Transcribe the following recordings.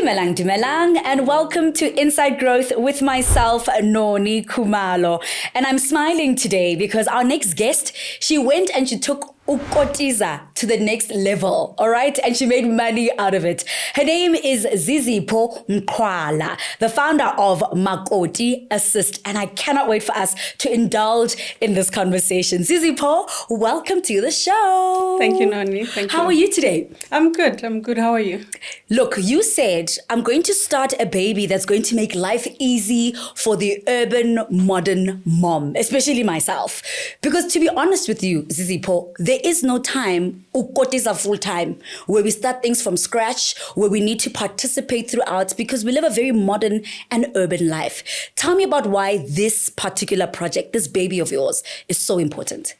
Dumelang, and welcome to Inside Growth with myself, Noni Khumalo. And I'm smiling today because our next guest, she went and she took ukotiza to the next level, all right? And she made money out of it. Her name is Zizipho Mqwala, the founder of Makoti Assist. And I cannot wait for us to indulge in this conversation. Zizipho, welcome to the show. Thank you, Noni. Thank you. How are you today? I'm good. How are you? Look, you said, I'm going to start a baby that's going to make life easy for the urban modern mom, especially myself. Because to be honest with you, Zizipho, there is no time, ukotiza full time, where we start things from scratch, where we need to participate throughout, because we live a very modern and urban life. Tell me about why this particular project, this baby of yours, is so important.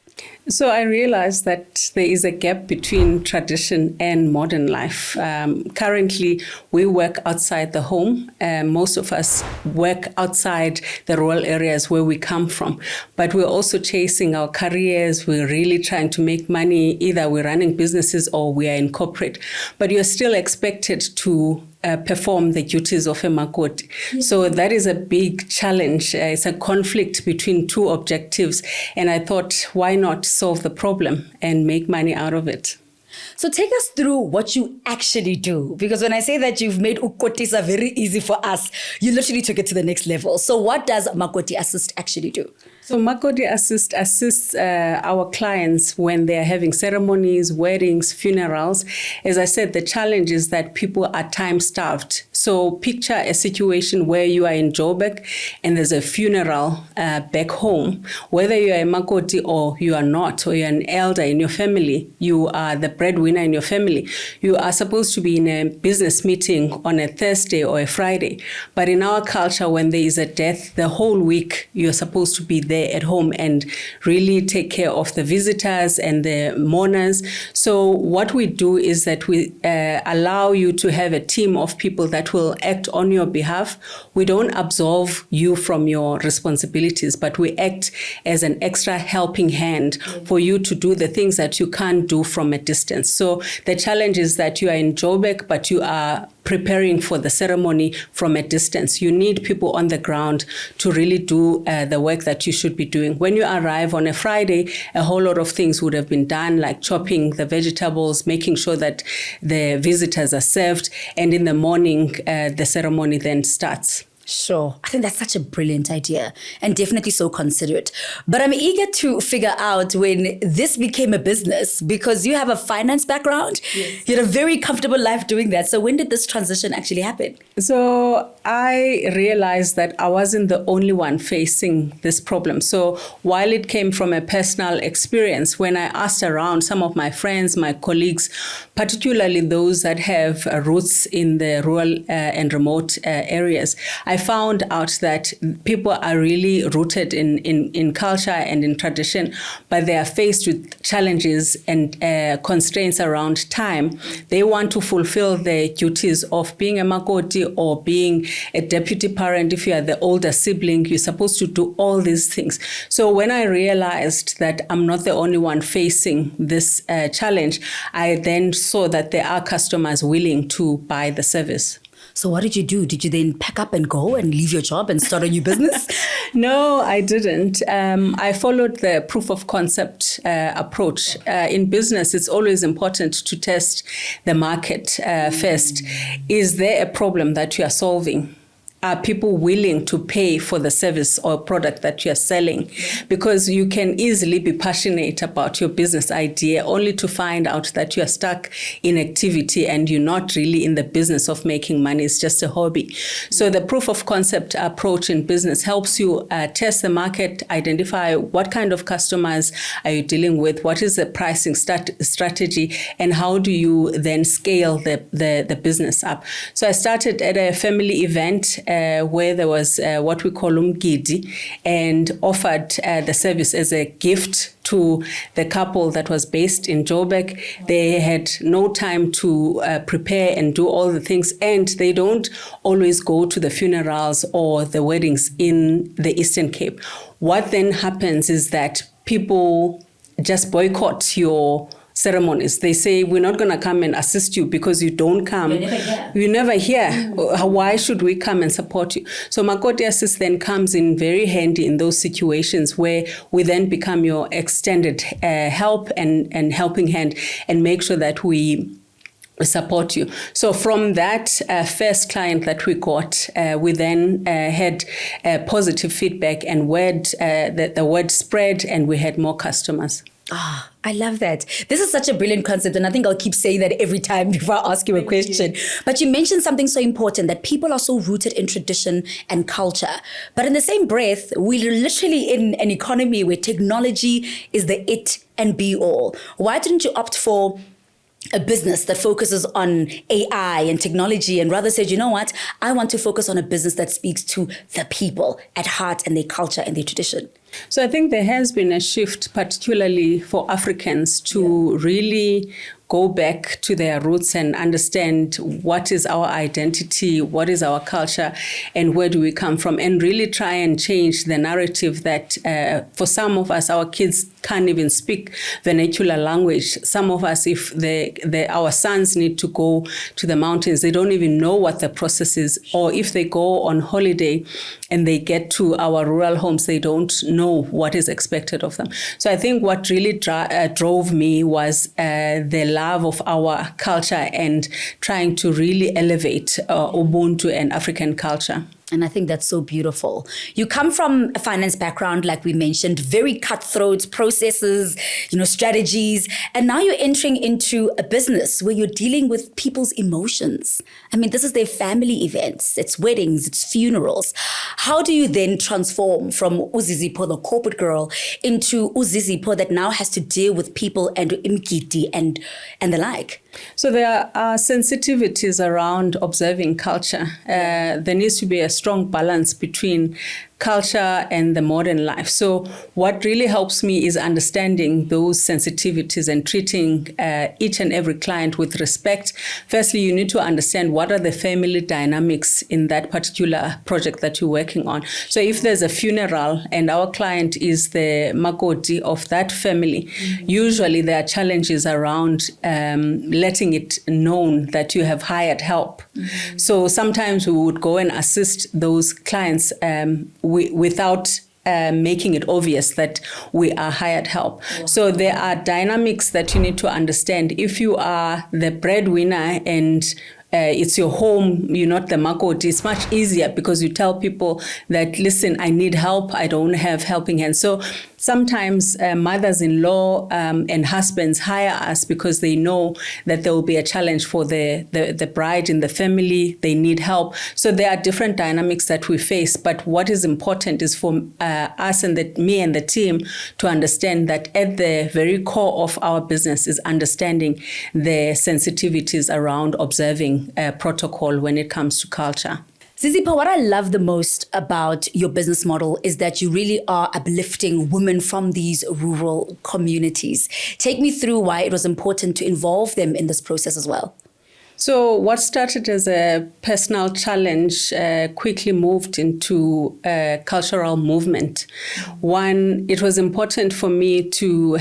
So I realized that there is a gap between tradition and modern life. Currently, we work outside the home. Most of us work outside the rural areas where we come from. But we're also chasing our careers. We're really trying to make money. Either we're running businesses or we are in corporate. But you're still expected to perform the duties of a Makoti. Yeah. So that is a big challenge. It's a conflict between two objectives. And I thought, why not solve the problem and make money out of it? So take us through what you actually do. Because when I say that you've made ukotisa very easy for us, you literally took it to the next level. So what does Makoti Assist actually do? So Makoti Assist assists our clients when they're having ceremonies, weddings, funerals. As I said, the challenge is that people are time-starved. So picture a situation where you are in Joburg and there's a funeral back home. Whether you are a Makoti or you are not, or you're an elder in your family, you are the breadwinner in your family, you are supposed to be in a business meeting on a Thursday or a Friday. But in our culture, when there is a death, the whole week you're supposed to be there at home and really take care of the visitors and the mourners. So what we do is that we allow you to have a team of people that will act on your behalf. We don't absolve you from your responsibilities, but we act as an extra helping hand for you to do the things that you can't do from a distance. So the challenge is that you are in Joburg, but you are preparing for the ceremony from a distance. You need people on the ground to really do the work that you should be doing. When you arrive on a Friday, a whole lot of things would have been done, like chopping the vegetables, making sure that the visitors are served, and in the morning, the ceremony then starts. Sure. I think that's such a brilliant idea and definitely so considerate. But I'm eager to figure out when this became a business, because you have a finance background. Yes. You had a very comfortable life doing that. So when did this transition actually happen? So I realized that I wasn't the only one facing this problem. So while it came from a personal experience, when I asked around some of my friends, my colleagues, particularly those that have roots in the rural and remote areas, I found out that people are really rooted in culture and in tradition, but they are faced with challenges and constraints around time. They want to fulfill the duties of being a Makoti or being a deputy parent. If you are the older sibling, you're supposed to do all these things. So when I realized that I'm not the only one facing this challenge, I then saw that there are customers willing to buy the service. So what did you do? Did you then pack up and go and leave your job and start a new business? No, I didn't. I followed the proof of concept approach. In business, it's always important to test the market first. Is there a problem that you are solving? Are people willing to pay for the service or product that you're selling? Because you can easily be passionate about your business idea only to find out that you're stuck in activity and you're not really in the business of making money. It's just a hobby. So the proof of concept approach in business helps you test the market, identify what kind of customers are you dealing with, what is the pricing strategy, and how do you then scale the business up. So I started at a family event where there was what we call umgidi, and offered the service as a gift to the couple that was based in Joburg. They had no time to prepare and do all the things, and they don't always go to the funerals or the weddings in the Eastern Cape. What then happens is that people just boycott your ceremonies. They say, we're not going to come and assist you because you don't come. You're never here. Why should we come and support you? So Makoti Assist then comes in very handy in those situations where we then become your extended help and helping hand and make sure that we support you. So from that first client that we got, we then had positive feedback, and the word spread, and we had more customers. Ah, I love that. This is such a brilliant concept, and I think I'll keep saying that every time before I ask you a question. But you mentioned something so important, that people are so rooted in tradition and culture. But in the same breath, we're literally in an economy where technology is the it and be all. Why didn't you opt for a business that focuses on AI and technology, and rather said, you know what, I want to focus on a business that speaks to the people at heart and their culture and their tradition? So I think there has been a shift, particularly for Africans, to really go back to their roots and understand what is our identity, what is our culture, and where do we come from, and really try and change the narrative that for some of us, our kids can't even speak vernacular language. Some of us, if our sons need to go to the mountains, they don't even know what the process is. Or if they go on holiday and they get to our rural homes, they don't know what is expected of them. So I think what really drove me was the love of our culture and trying to really elevate Ubuntu and African culture. And I think that's so beautiful. You come from a finance background, like we mentioned, very cutthroat processes, strategies. And now you're entering into a business where you're dealing with people's emotions. I mean, this is their family events, it's weddings, it's funerals. How do you then transform from Zizipho, the corporate girl, into Zizipho that now has to deal with people and imkiti and the like? So there are sensitivities around observing culture. There needs to be a strong balance between culture and the modern life. So what really helps me is understanding those sensitivities and treating each and every client with respect. Firstly, you need to understand what are the family dynamics in that particular project that you're working on. So if there's a funeral and our client is the Makoti of that family, usually there are challenges around letting it known that you have hired help. So sometimes we would go and assist those clients without making it obvious that we are hired help. Wow. So there are dynamics that you need to understand. If you are the breadwinner and it's your home, you're not the Makoti, it's much easier because you tell people that, listen, I need help, I don't have helping hands. So sometimes mothers-in-law and husbands hire us because they know that there will be a challenge for the bride in the family. They need help. So there are different dynamics that we face. But what is important is for us and me and the team to understand that at the very core of our business is understanding the sensitivities around observing protocol when it comes to culture. Zizipho, what I love the most about your business model is that you really are uplifting women from these rural communities. Take me through why it was important to involve them in this process as well. So what started as a personal challenge quickly moved into a cultural movement. One, it was important for me to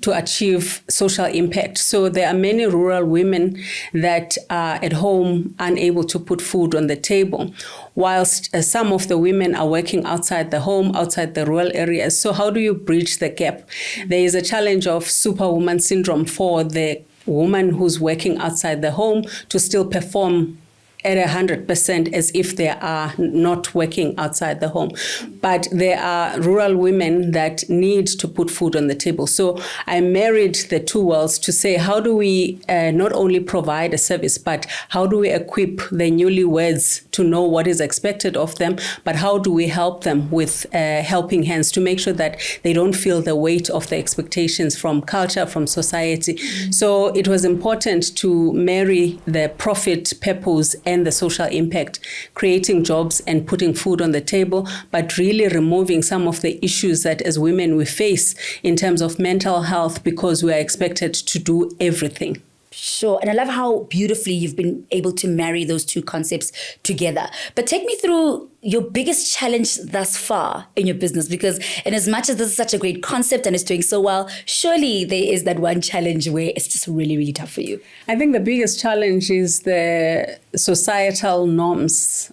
achieve social impact. So there are many rural women that are at home unable to put food on the table, whilst some of the women are working outside the home, outside the rural areas. So how do you bridge the gap? There is a challenge of superwoman syndrome for the woman who's working outside the home to still perform at 100% as if they are not working outside the home. But there are rural women that need to put food on the table. So I married the two worlds to say, how do we not only provide a service, but how do we equip the newlyweds to know what is expected of them, but how do we help them with helping hands to make sure that they don't feel the weight of the expectations from culture, from society. So it was important to marry the profit purpose and the social impact, creating jobs and putting food on the table, but really removing some of the issues that as women we face in terms of mental health because we are expected to do everything. Sure. And I love how beautifully you've been able to marry those two concepts together. But take me through your biggest challenge thus far in your business, because in as much as this is such a great concept and it's doing so well, surely there is that one challenge where it's just really, really tough for you. I think the biggest challenge is the societal norms.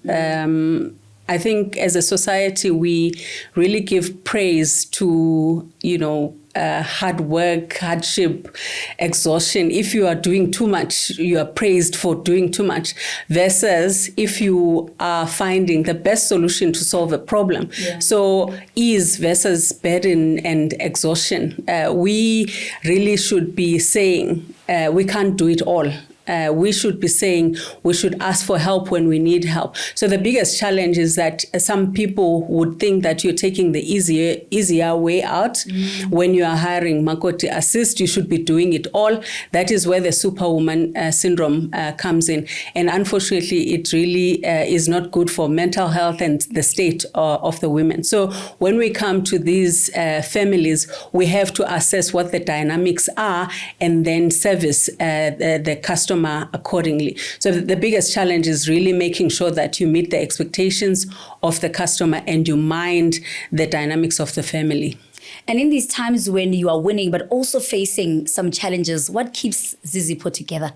I think as a society, we really give praise to, hard work, hardship, exhaustion. If you are doing too much, you are praised for doing too much, versus if you are finding the best solution to solve a problem. Yeah. So ease versus burden and exhaustion. We really should be saying we can't do it all. We should be saying we should ask for help when we need help. So the biggest challenge is that some people would think that you're taking the easier way out. When you are hiring Makoti Assist, you should be doing it all. That is where the superwoman syndrome comes in. And unfortunately, it really is not good for mental health and the state of the women. So when we come to these families, we have to assess what the dynamics are and then service the customer accordingly. So the biggest challenge is really making sure that you meet the expectations of the customer and you mind the dynamics of the family. And in these times when you are winning but also facing some challenges, what keeps Zizipho together?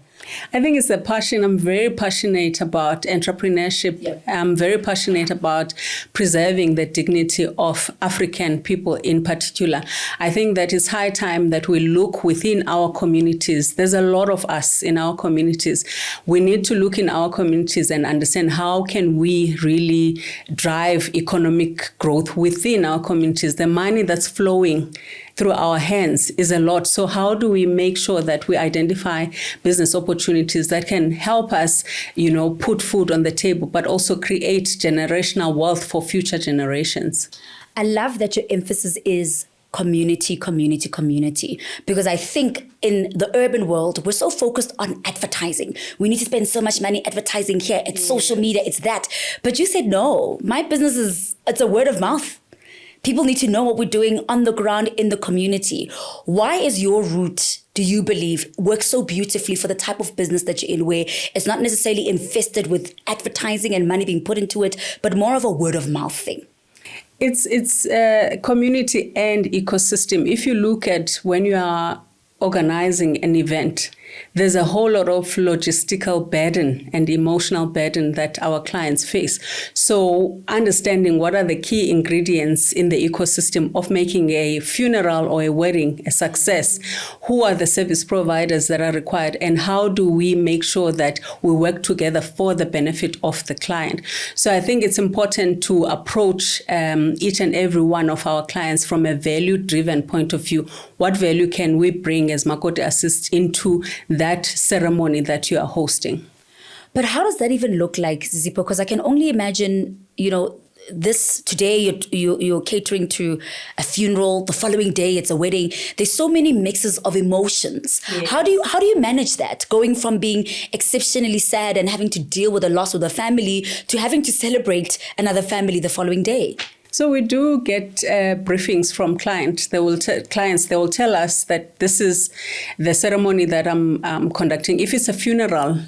I think it's the passion. I'm very passionate about entrepreneurship. Yep. I'm very passionate about preserving the dignity of African people in particular. I think that it's high time that we look within our communities. There's a lot of us in our communities. We need to look in our communities and understand how can we really drive economic growth within our communities. The money that's flowing through our hands is a lot. So how do we make sure that we identify business opportunities that can help us, put food on the table, but also create generational wealth for future generations? I love that your emphasis is community, because I think in the urban world, we're so focused on advertising. We need to spend so much money advertising here. It's social media, it's that. But you said, no, my business it's a word of mouth. People need to know what we're doing on the ground in the community. Why is your route, do you believe, works so beautifully for the type of business that you're in, where it's not necessarily infested with advertising and money being put into it, but more of a word of mouth thing? It's community and ecosystem. If you look at when you are organizing an event, there's a whole lot of logistical burden and emotional burden that our clients face. So understanding what are the key ingredients in the ecosystem of making a funeral or a wedding a success, who are the service providers that are required, and how do we make sure that we work together for the benefit of the client. So I think it's important to approach each and every one of our clients from a value-driven point of view. What value can we bring as Makoti Assist into that ceremony that you are hosting? But how does that even look like, Zizipho? Because I can only imagine, this today you're catering to a funeral, the following day it's a wedding. There's so many mixes of emotions. Yeah. How do you manage that, going from being exceptionally sad and having to deal with the loss of the family to having to celebrate another family the following day? So we do get briefings from clients. They will tell us that this is the ceremony that I'm conducting. If it's a funeral,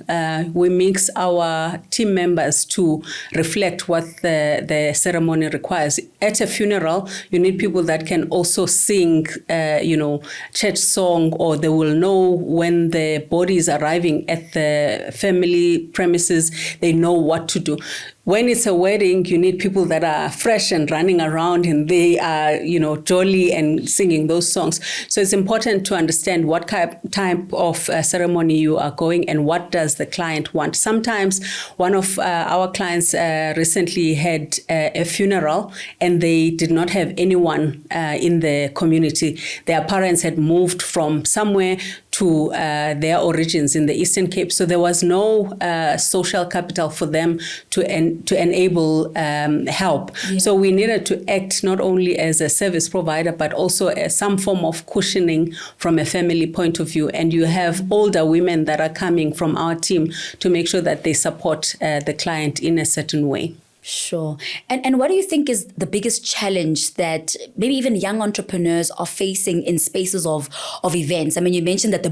we mix our team members to reflect what the ceremony requires. At a funeral, you need people that can also sing, church song, or they will know when the body is arriving at the family premises. They know what to do. When it's a wedding, you need people that are fresh and running around, and they are, jolly and singing those songs. So it's important to understand what type of ceremony you are going and what does the client want. Sometimes one of our clients recently had a funeral and they did not have anyone in the community. Their parents had moved from somewhere to their origins in the Eastern Cape. So there was no social capital for them to enable help. Yeah. So we needed to act not only as a service provider, but also as some form of cushioning from a family point of view. And you have older women that are coming from our team to make sure that they support the client in a certain way. Sure. And what do you think is the biggest challenge that maybe even young entrepreneurs are facing in spaces of events? I mean, you mentioned that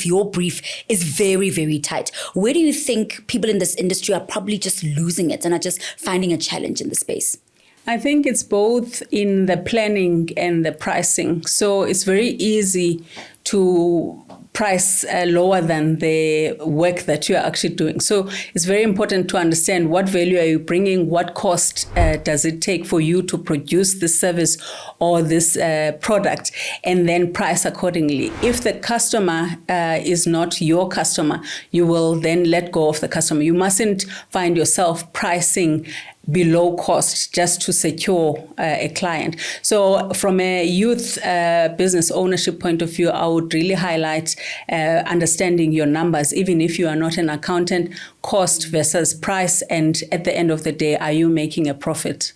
your brief is very, very tight. Where do you think people in this industry are probably just losing it and are just finding a challenge in the space? I think it's both in the planning and the pricing. So it's very easy to price lower than the work that you are actually doing. So it's very important to understand what value are you bringing, what cost does it take for you to produce this service or this product, and then price accordingly. If the customer is not your customer, you will then let go of the customer. You mustn't find yourself pricing below cost just to secure a client. So from a youth business ownership point of view, I would really highlight understanding your numbers, even if you are not an accountant, cost versus price, and at the end of the day, are you making a profit?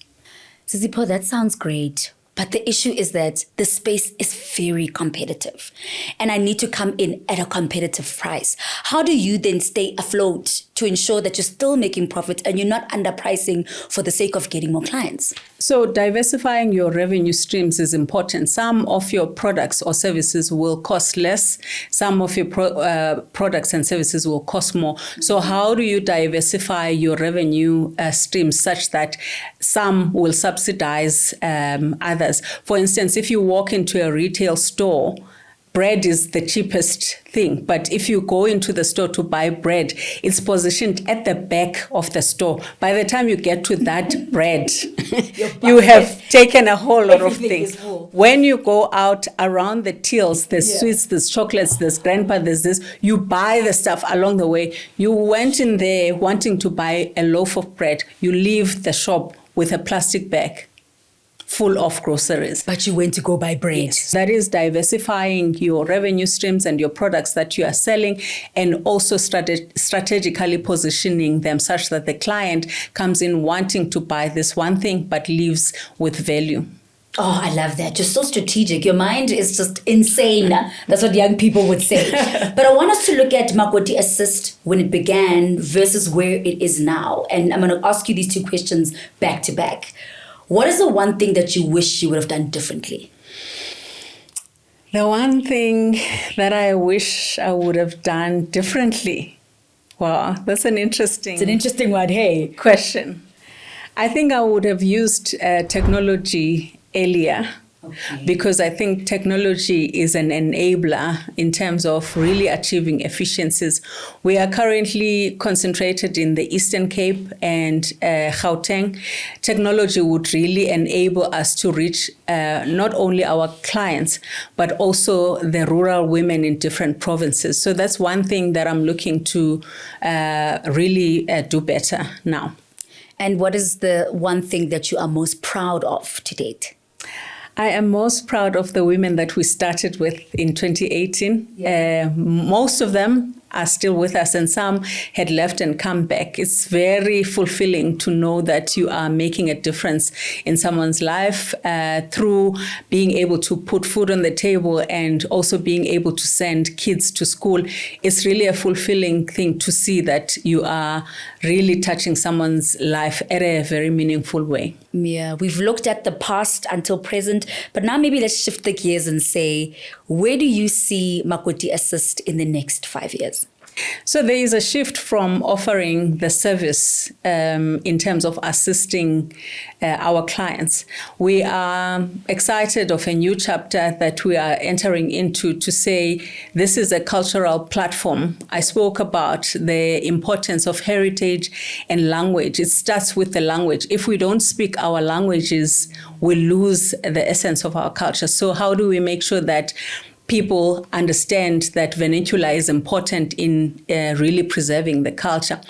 Zizipho, that sounds great. But the issue is that the space is very competitive and I need to come in at a competitive price. How do you then stay afloat to ensure that you're still making profit and you're not underpricing for the sake of getting more clients? So diversifying your revenue streams is important. Some of your products or services will cost less. Some of your products and services will cost more. So how do you diversify your revenue streams such that some will subsidize others? For instance, if you walk into a retail store, bread is the cheapest thing. But if you go into the store to buy bread, it's positioned at the back of the store. By the time you get to that bread, you have taken a whole lot of things. When you go out around the tills, there's sweets, there's chocolates, there's grandpa, there's this, you buy the stuff along the way. You went in there wanting to buy a loaf of bread. You leave the shop with a plastic bag full of groceries. But you went to go buy bread. Yes. That is diversifying your revenue streams and your products that you are selling, and also strategically positioning them such that the client comes in wanting to buy this one thing but leaves with value. Oh, I love that. Just so strategic. Your mind is just insane. That's what young people would say. But I want us to look at Makoti Assist when it began versus where it is now. And I'm going to ask you these two questions back to back. What is the one thing that you wish you would have done differently? The one thing that I wish I would have done differently. Wow, that's an interesting... It's an interesting one, hey. Question. I think I would have used technology earlier. Okay. Because I think technology is an enabler in terms of really achieving efficiencies. We are currently concentrated in the Eastern Cape and Gauteng. Technology would really enable us to reach not only our clients, but also the rural women in different provinces. So that's one thing that I'm looking to really do better now. And what is the one thing that you are most proud of to date? I am most proud of the women that we started with in 2018. Yeah. Most of them are still with us and some had left and come back. It's very fulfilling to know that you are making a difference in someone's life through being able to put food on the table and also being able to send kids to school. It's really a fulfilling thing to see that you are really touching someone's life in a very meaningful way. Yeah, we've looked at the past until present, but now maybe let's shift the gears and say, where do you see Makoti Assist in the next 5 years? So there is a shift from offering the service in terms of assisting our clients. We are excited of a new chapter that we are entering into to say this is a cultural platform. I spoke about the importance of heritage and language. It starts with the language. If we don't speak our languages, we lose the essence of our culture. So how do we make sure that people understand that vernacular is important in really preserving the culture?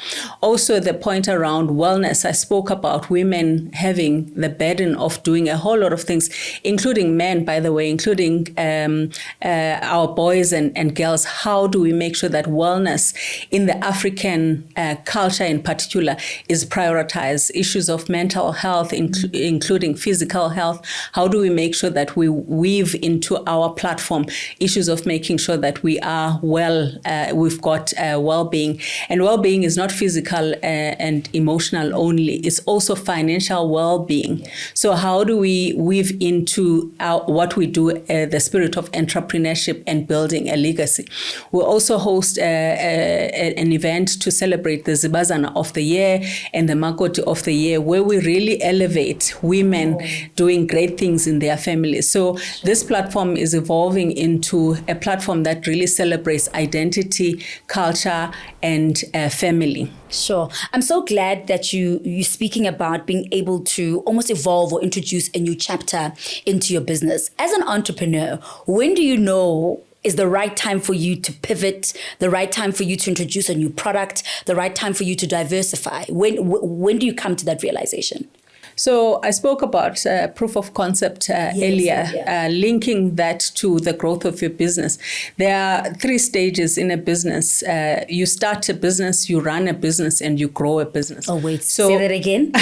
Also, the point around wellness, I spoke about women having the burden of doing a whole lot of things, including men, by the way, including our boys and girls. How do we make sure that wellness in the African culture in particular is prioritized? Issues of mental health, including physical health. How do we make sure that we weave into our platform issues of making sure that we are well, we've got well-being. And well-being is not physical and emotional only, it's also financial well-being. So how do we weave into what we do, the spirit of entrepreneurship and building a legacy? We'll also host an event to celebrate the Zibazana of the Year and the Makoti of the Year, where we really elevate women doing great things in their families. So this platform is evolving into a platform that really celebrates identity, culture, and family. Sure. I'm so glad that you're speaking about being able to almost evolve or introduce a new chapter into your business. As an entrepreneur, when do you know is the right time for you to pivot, the right time for you to introduce a new product, the right time for you to diversify? When do you come to that realization? So I spoke about proof of concept earlier, linking that to the growth of your business. There are 3 stages in a business. You start a business, you run a business, and you grow a business. Oh, wait, say that again?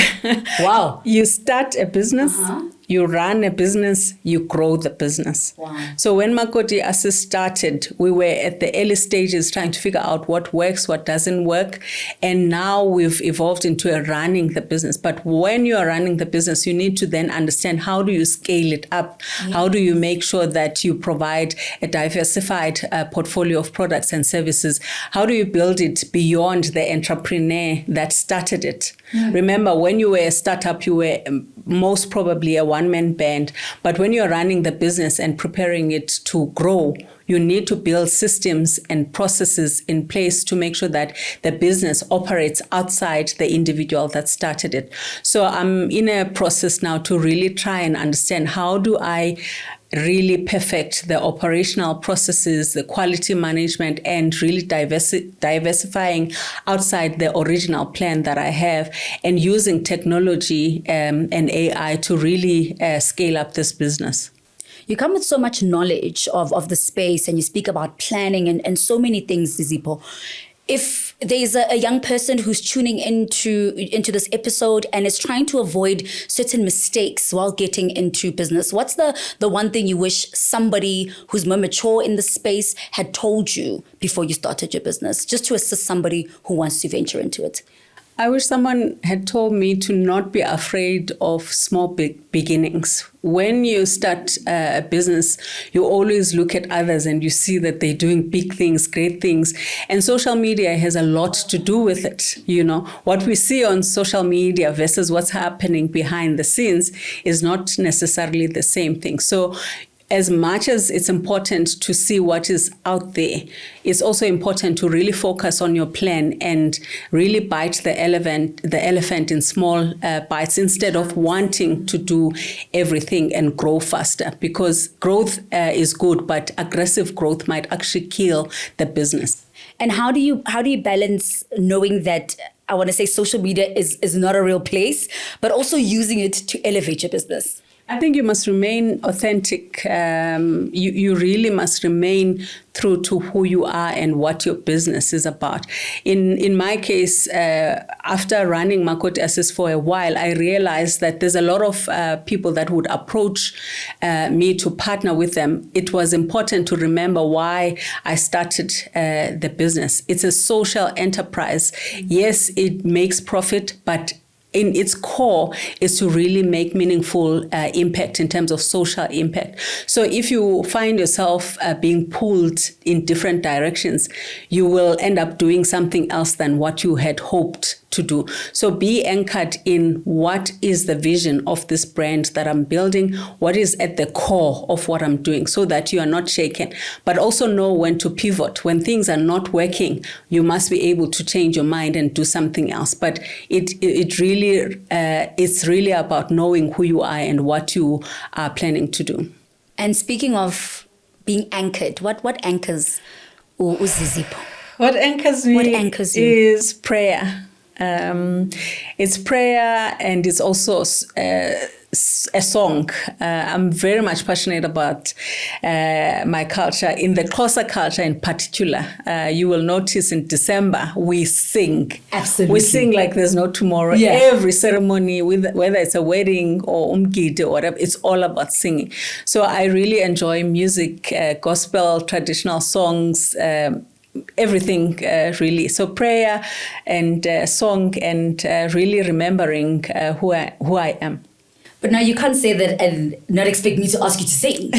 Wow. You start a business, you run a business, you grow the business. Wow. So when Makoti Assist started, we were at the early stages trying to figure out what works, what doesn't work. And now we've evolved into a running the business. But when you are running the business, you need to then understand, how do you scale it up? Yes. How do you make sure that you provide a diversified portfolio of products and services? How do you build it beyond the entrepreneur that started it? Remember, when you were a startup, you were most probably a one-man band. But when you're running the business and preparing it to grow, you need to build systems and processes in place to make sure that the business operates outside the individual that started it. So I'm in a process now to really try and understand, how do I really perfect the operational processes, the quality management, and really diversifying outside the original plan that I have, and using technology and AI to really scale up this business. You come with so much knowledge of the space, and you speak about planning and so many things, Zizipho. If there's a young person who's tuning into this episode and is trying to avoid certain mistakes while getting into business, what's the one thing you wish somebody who's more mature in the space had told you before you started your business, just to assist somebody who wants to venture into it? I wish someone had told me to not be afraid of small beginnings. When you start a business, you always look at others and you see that they're doing big things, great things. And social media has a lot to do with it. You know, what we see on social media versus what's happening behind the scenes is not necessarily the same thing. So as much as it's important to see what is out there, it's also important to really focus on your plan and really bite the elephant in small bites, instead of wanting to do everything and grow faster. Because growth is good, but aggressive growth might actually kill the business. And how do you balance knowing that, I want to say, social media is not a real place, but also using it to elevate your business? I think you must remain authentic. You really must remain true to who you are and what your business is about. In my case, after running Makoti Assist for a while, I realized that there's a lot of people that would approach me to partner with them. It was important to remember why I started the business. It's a social enterprise. Yes, it makes profit, but in its core is to really make meaningful impact in terms of social impact. So if you find yourself being pulled in different directions, you will end up doing something else than what you had hoped to do. So be anchored in what is the vision of this brand that I'm building, what is at the core of what I'm doing, so that you are not shaken. But also know when to pivot. When things are not working, you must be able to change your mind and do something else. But it's really about knowing who you are and what you are planning to do. And speaking of being anchored, what anchors Zizipho? What anchors me is prayer. It's prayer, and it's also a song. I'm very much passionate about my culture. In the Xhosa culture in particular, you will notice in December, we sing. Absolutely. We sing like there's no tomorrow. Yeah. Every ceremony, whether it's a wedding or umgide or whatever, it's all about singing. So I really enjoy music, gospel, traditional songs, everything really. So prayer and song and really remembering who I am. But now you can't say that and not expect me to ask you to sing.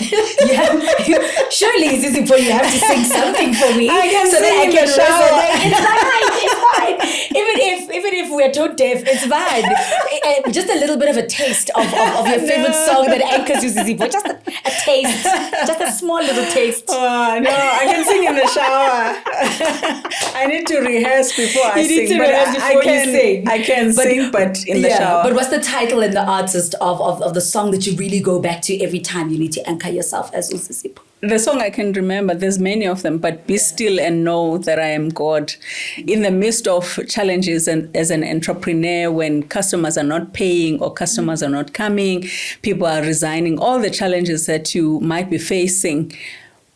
Surely, Zizipho, you have to sing something for me. I can so sing that I in can the shower. It's fine. Even if we're tone deaf, it's fine. Just a little bit of a taste of your favorite song that anchors you, Zizipho. Just a taste. Just a small little taste. Oh, no, I can sing in the shower. I need to rehearse before I sing. You need to rehearse before you sing. I can sing, but in the shower. But what's the title and the artist of the song that you really go back to every time you need to anchor yourself as Zizipho? The song I can remember, there's many of them, but be still and know that I am God. In the midst of challenges and as an entrepreneur, when customers are not paying or customers are not coming, people are resigning, all the challenges that you might be facing,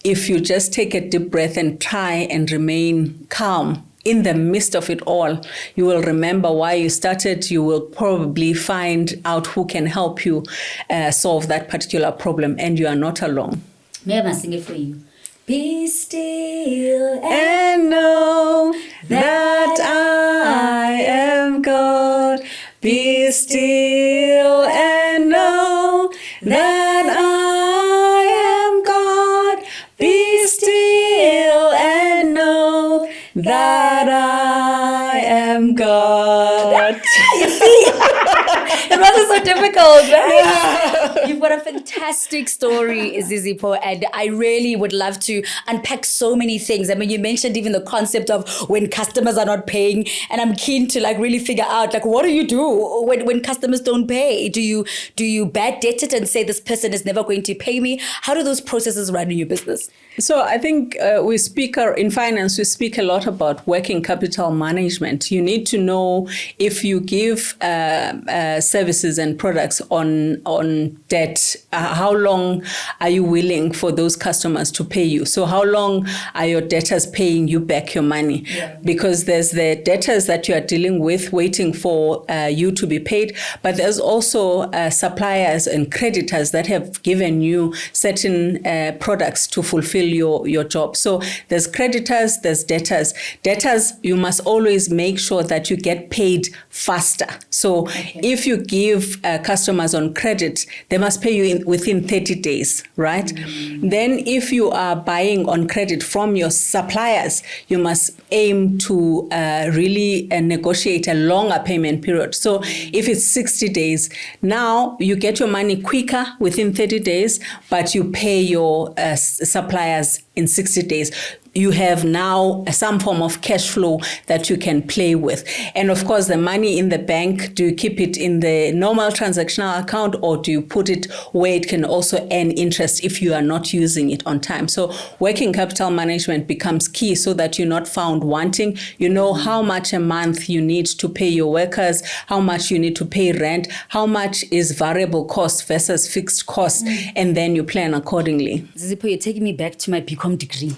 if you just take a deep breath and try and remain calm, in the midst of it all, you will remember why you started. You will probably find out who can help you solve that particular problem, and you are not alone. May I sing it for you? Be still And know that I am God. Be still and know that I am God. Be still and know that I am God. You see? It wasn't so difficult, right? You've got a fantastic story, Zizipho, and I really would love to unpack so many things. I mean, you mentioned even the concept of when customers are not paying, and I'm keen to really figure out what do you do when customers don't pay? Do you bad debt it and say this person is never going to pay me? How do those processes run in your business? So I think in finance, we speak a lot about working capital management. You need to know if you give services and products on debt, how long are you willing for those customers to pay you? So how long are your debtors paying you back your money? Yeah. Because there's the debtors that you are dealing with waiting for you to be paid, but there's also suppliers and creditors that have given you certain products to fulfill your job. So there's creditors, there's debtors. Debtors, you must always make sure that you get paid faster. So if you give customers on credit, they must pay you within 30 days, right? Mm. Then if you are buying on credit from your suppliers, you must aim to really negotiate a longer payment period. So if it's 60 days, now you get your money quicker within 30 days, but you pay your suppliers in 60 days. You have now some form of cash flow that you can play with. And of course, the money in the bank, do you keep it in the normal transactional account, or do you put it where it can also earn interest if you are not using it on time? So working capital management becomes key so that you're not found wanting. You know how much a month you need to pay your workers, how much you need to pay rent, how much is variable cost versus fixed cost, and then you plan accordingly. Zizipho, you're taking me back to my BCom degree.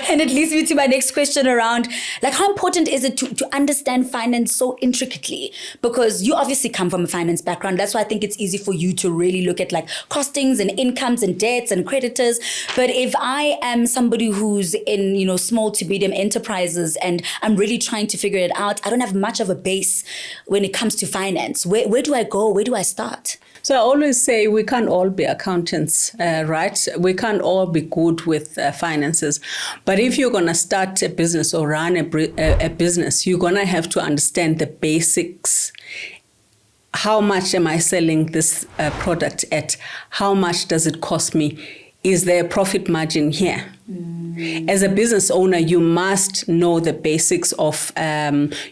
And it leads me to my next question around, how important is it to understand finance so intricately? Because you obviously come from a finance background. That's why I think it's easy for you to really look at costings and incomes and debts and creditors. But if I am somebody who's in, small to medium enterprises and I'm really trying to figure it out, I don't have much of a base when it comes to finance. Where do I go? Where do I start? So I always say we can't all be accountants, right? We can't all be good with finances. But if you're going to start a business or run a business, you're going to have to understand the basics. How much am I selling this product at? How much does it cost me? Is there a profit margin here? As a business owner, you must know the basics of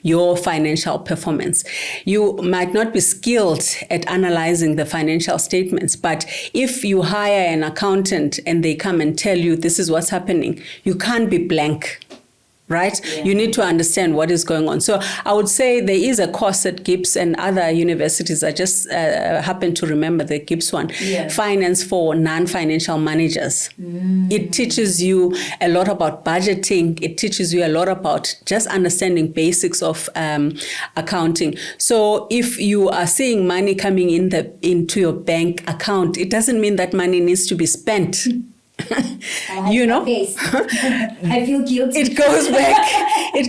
your financial performance. You might not be skilled at analyzing the financial statements, but if you hire an accountant and they come and tell you this is what's happening, you can't be blank. right? Yeah. You need to understand what is going on. So I would say there is a course at Gibbs and other universities. I just happen to remember the Gibbs one, Finance for Non-Financial Managers. It teaches you a lot about budgeting. It teaches you a lot about just understanding basics of accounting. So if you are seeing money coming into your bank account, it doesn't mean that money needs to be spent. You know, I feel guilty. It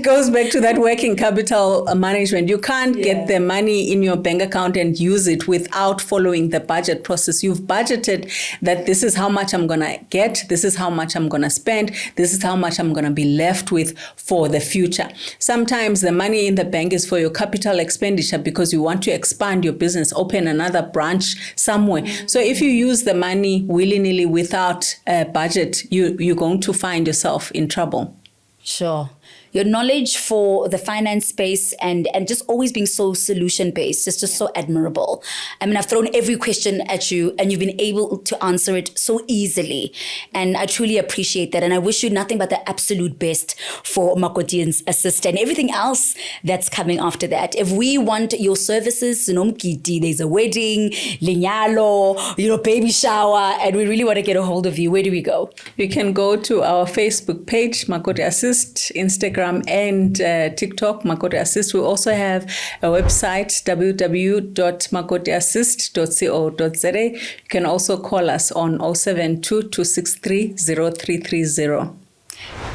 goes back to that working capital management. You can't get the money in your bank account and use it without following the budget process. You've budgeted that this is how much I'm going to get, this is how much I'm going to spend, this is how much I'm going to be left with for the future. Sometimes the money in the bank is for your capital expenditure because you want to expand your business, open another branch somewhere. So if you use the money willy-nilly without budget, you're going to find yourself in trouble. Sure. Your knowledge for the finance space and just always being so solution-based is just so admirable. I mean, I've thrown every question at you and you've been able to answer it so easily. And I truly appreciate that. And I wish you nothing but the absolute best for Makoti Assist and everything else that's coming after that. If we want your services, there's a wedding, lenyalo, baby shower, and we really want to get a hold of you, where do we go? You can go to our Facebook page, Makoti Assist, Instagram, and TikTok, Makoti Assist. We also have a website, www.makotiassist.co.za. You can also call us on 072-263-0330.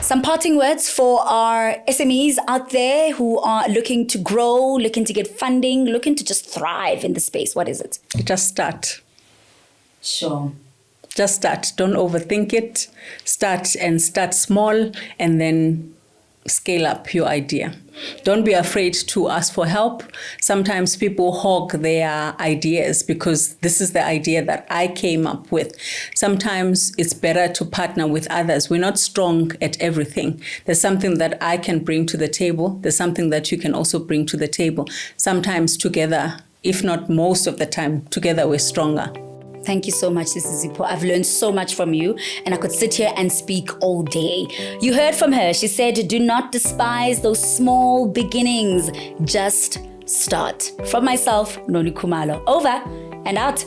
Some parting words for our SMEs out there who are looking to grow, looking to get funding, looking to just thrive in the space. What is it? Just start. Sure. Just start. Don't overthink it. Start small and then scale up your idea. Don't be afraid to ask for help. Sometimes people hog their ideas because this is the idea that I came up with. Sometimes it's better to partner with others. We're not strong at everything. There's something that I can bring to the table. There's something that you can also bring to the table. Sometimes together, if not most of the time, together we're stronger. Thank you so much, Zizipho. I've learned so much from you and I could sit here and speak all day. You heard from her. She said, do not despise those small beginnings. Just start. From myself, Noni Khumalo. Over and out.